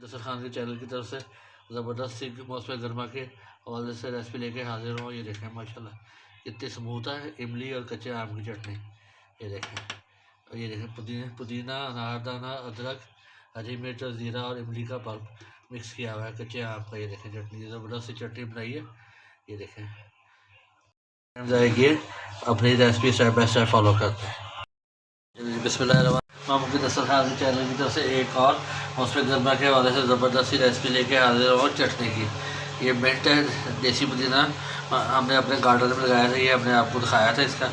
दस्तरखान खान के चैनल की तरफ से ज़बरदस्त सी मौसम गर्मा के हवाले से रेसिपी लेके हाजिर हूँ। ये देखें माशाल्लाह कितनी स्मूथ है इमली और कच्चे आम की चटनी। ये देखें, और ये देखें पुदीना अनारदाना अदरक हरी मिर्च और ज़ीरा और इमली का पल्प मिक्स किया हुआ है कच्चे आम का। ये देखें चटनी ज़बरदस्त सी चटनी बनाई है। ये देखें जाएगी अपनी recipe step by step follow करते हैं। बिस्मिल्लाह मुफ्ती दस्तरखान के चैनल की तरफ से एक और मौसम गर्मा के हवाले से ज़बरदस्त सी रेसिपी लेके हाजिर हो चटनी की। ये मिंट है, देसी पुदीना हमने अपने गार्डन में लगाया था। ये हमने आपको दिखाया था इसका।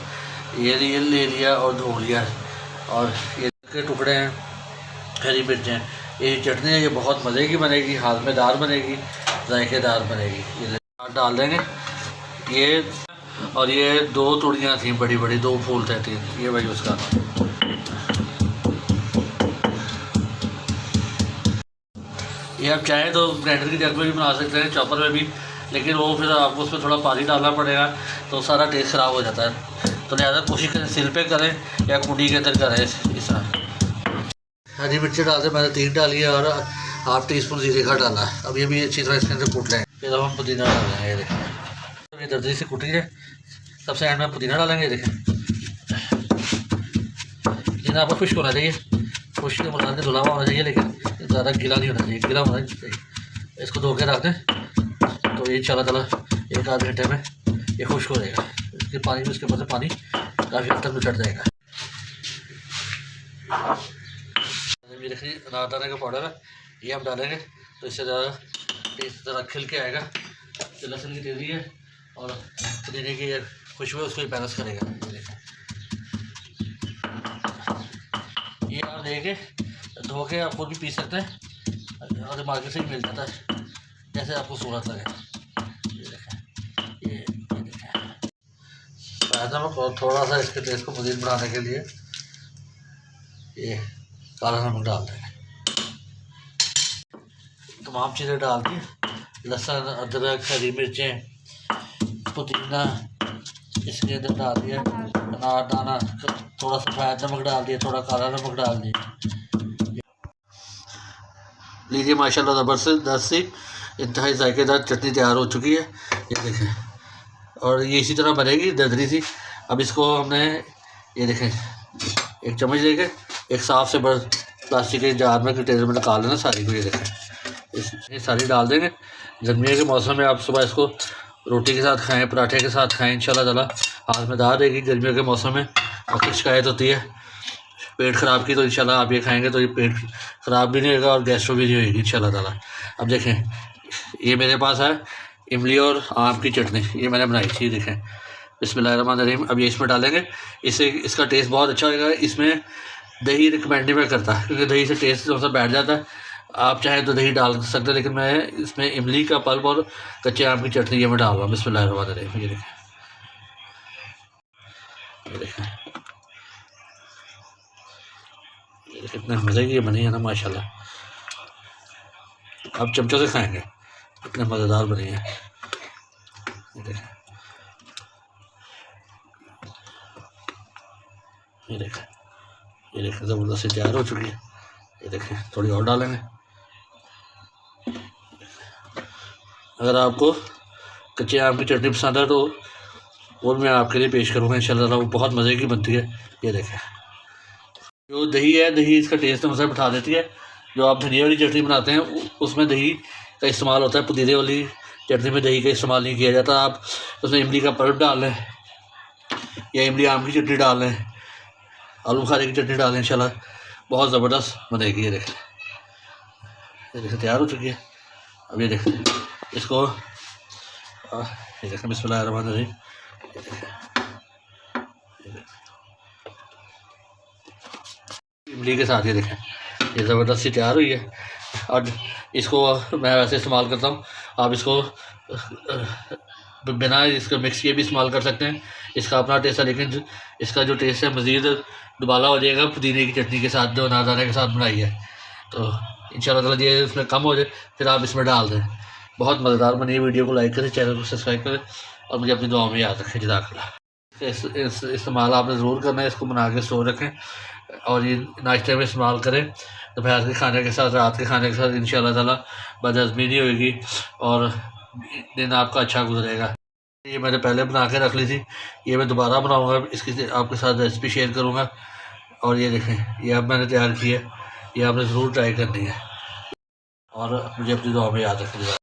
ये ले लिया और धो लिया, और ये के टुकड़े हैं, हरी मिर्चें। ये चटनी है, ये बहुत मज़े की बनेगी, हाज़मेदार बनेगी, जायकेदार बनेगी। ये डाल देंगे ये, और ये 2 तुड़ियाँ थी बड़ी बड़ी, 2 फूल थे 3। ये भाई उसका ये आप चाहें तो ग्राइंडर की जग में भी बना सकते हैं, चॉपर में भी, लेकिन वो फिर आपको उसमें थोड़ा पानी डालना पड़ेगा तो सारा टेस्ट ख़राब हो जाता है। तो लिहाजा कोशिश करें सिल पे करें या कुंडी के अंदर करें। इस तरह हरी मिर्ची डालते मैंने 3 डाली है और ½ टीस्पून जीरे का डाला है। अब ये भी अच्छी तरह इसके अंदर कूट लें। फिर अब हम पुदीना डालेंगे। ये देखें ये दर्जी से कुटी है। सबसे एंड में पुदीना डालेंगे। ये देखें पुदीना आपको खुश्क होना चाहिए, खुश्क के मुलायम के धुला हुआ होना चाहिए, लेकिन ज़्यादा गीला नहीं होना चाहिए, गीला होना चाहिए। इसको धो के रख दें तो ये इंशाल्लाह ताला 1-8 घंटे में ये खुश्क हो जाएगा। इसके पानी में इसके ऊपर से पानी काफ़ी हद तक निकल जाएगा। ये देखिए अनारदाने का पाउडर है, ये हम डालेंगे तो इससे ज़्यादा टेस्ट ज़रा खिल के आएगा। तो लहसुन की तेज़ी है और पुदीने की खुशबू उसको बैलेंस करेगा। ये देखें, ये आप लेके धो के आप खुद भी पी सकते हैं और मार्केट से ही मिल जाता है, जैसे आपको सूरत लगे। ये देखें, ये देखें नमक थोड़ा सा इसके टेस्ट को मज़ीद बढ़ाने के लिए ये काला नमक डाल देंगे। तमाम चीज़ें डाल दी, लहसुन अदरक हरी मिर्चें पुदीना इसके अंदर डाल दिया, अनारदाना, थोड़ा सफ़ेद नमक डाल दिया, थोड़ा काला नमक डाल दिया। लीजिए माशाल्लाह ज़बरदस्त सी इंतहाई जायकेदार चटनी तैयार हो चुकी है। ये देखें, और ये इसी तरह बनेगी दरदरी सी। अब इसको हमने ये देखें एक चम्मच लेके एक साफ़ से बड़ा प्लास्टिक के जार में कंटेनर में निकाल लेना सारी को। ये देखें ये सारी डाल देंगे। गर्मियों के मौसम में आप सुबह इसको रोटी के साथ खाएँ, पराठे के साथ खाएँ, इंशाल्लाह ताला हाज़मेदार रहेगी। गर्मियों के मौसम में आपकी शिकायत होती है पेट ख़राब की, तो इंशाल्लाह आप ये खाएंगे तो ये पेट ख़राब भी नहीं होगा और गैस्ट्रो भी नहीं होगी इंशाल्लाह ताला। अब देखें ये मेरे पास है इमली और आम की चटनी, ये मैंने बनाई थी। देखें बिस्मिल्लाहिर्रहमानिर्रहीम। अब ये इसमें डालेंगे, इससे इसका टेस्ट बहुत अच्छा होगा। इसमें दही रिकमेंड नहीं मैं करता, क्योंकि दही से टेस्ट थोड़ा सा बैठ जाता है। आप चाहें तो दही डाल सकते हैं, लेकिन मैं इसमें इमली का पल्प और कच्चे आम की चटनी ये मैं डाल रहा हूँ। बिस्मिल्लाहिर्रहमानिर्रहीम। ये देखें, ये देखें, ये कितने मज़े की बनी है ना माशाल्लाह। आप चमचों से खाएंगे कितने मज़ेदार बनी है। ये देखें, ये देखें, ये देखें ज़बरदस्त तैयार हो चुकी है। ये देखें थोड़ी और डालेंगे। अगर आपको कच्चे आम की चटनी पसंद है तो वो मैं आपके लिए पेश करूँगा इंशाल्लाह, वो बहुत मज़े की बनती है। ये देखें जो दही है, दही इसका टेस्ट मज़ा बढ़ा देती है। जो आप धनिया वाली चटनी बनाते हैं उसमें दही का इस्तेमाल होता है, पुदीने वाली चटनी में दही का इस्तेमाल नहीं किया जाता। आप उसमें इमली का पल्प डाल लें या इमली आम की चटनी डाल लें, आलू बुखारे की चटनी डालें, इंशाल्लाह बहुत ज़बरदस्त बनेगी। ये देखें, ये देखें तैयार हो चुकी है। अब ये देखें इसको, ये देखें बिस्मिल्लाहिर्रहमानिर्रहीम। ये देखें इमली के साथ ये देखें ये ज़बरदस्त सी तैयार हुई है। और इसको मैं वैसे इस्तेमाल करता हूँ, आप इसको बिना इसका मिक्स किए भी इस्तेमाल कर सकते हैं। इसका अपना टेस्ट है, लेकिन इसका जो टेस्ट है मज़ीद दुबाला हो जाएगा पुदीने की चटनी के साथ जो अनारदाने के साथ बनाई है। तो इंशाल्लाह ताला ये इसमें कम हो जाए फिर आप इसमें डाल दें। बहुत मज़ेदार बनी है। वीडियो को लाइक करें, चैनल को सब्सक्राइब करें और मुझे अपनी दुआओं में याद रखें। जज़ाकल्लाह। इस्तेमाल आपने ज़रूर करना है, इसको बना के स्टोर रखें। और ये नाश्ते में इस्तेमाल करें, दोपहर के खाने के साथ, रात के खाने के साथ। इंशाल्लाह ताला बदहज़मी नहीं होगी और दिन आपका अच्छा गुजरेगा। ये मैंने पहले बना के रख ली थी, ये मैं दोबारा बनाऊँगा, इसकी आपके साथ रेसिपी शेयर करूँगा। और ये देखें, ये अब मैंने तैयार की है, ये आपने ज़रूर ट्राई करनी है और मुझे अपनी दुआ में याद रखिएगा।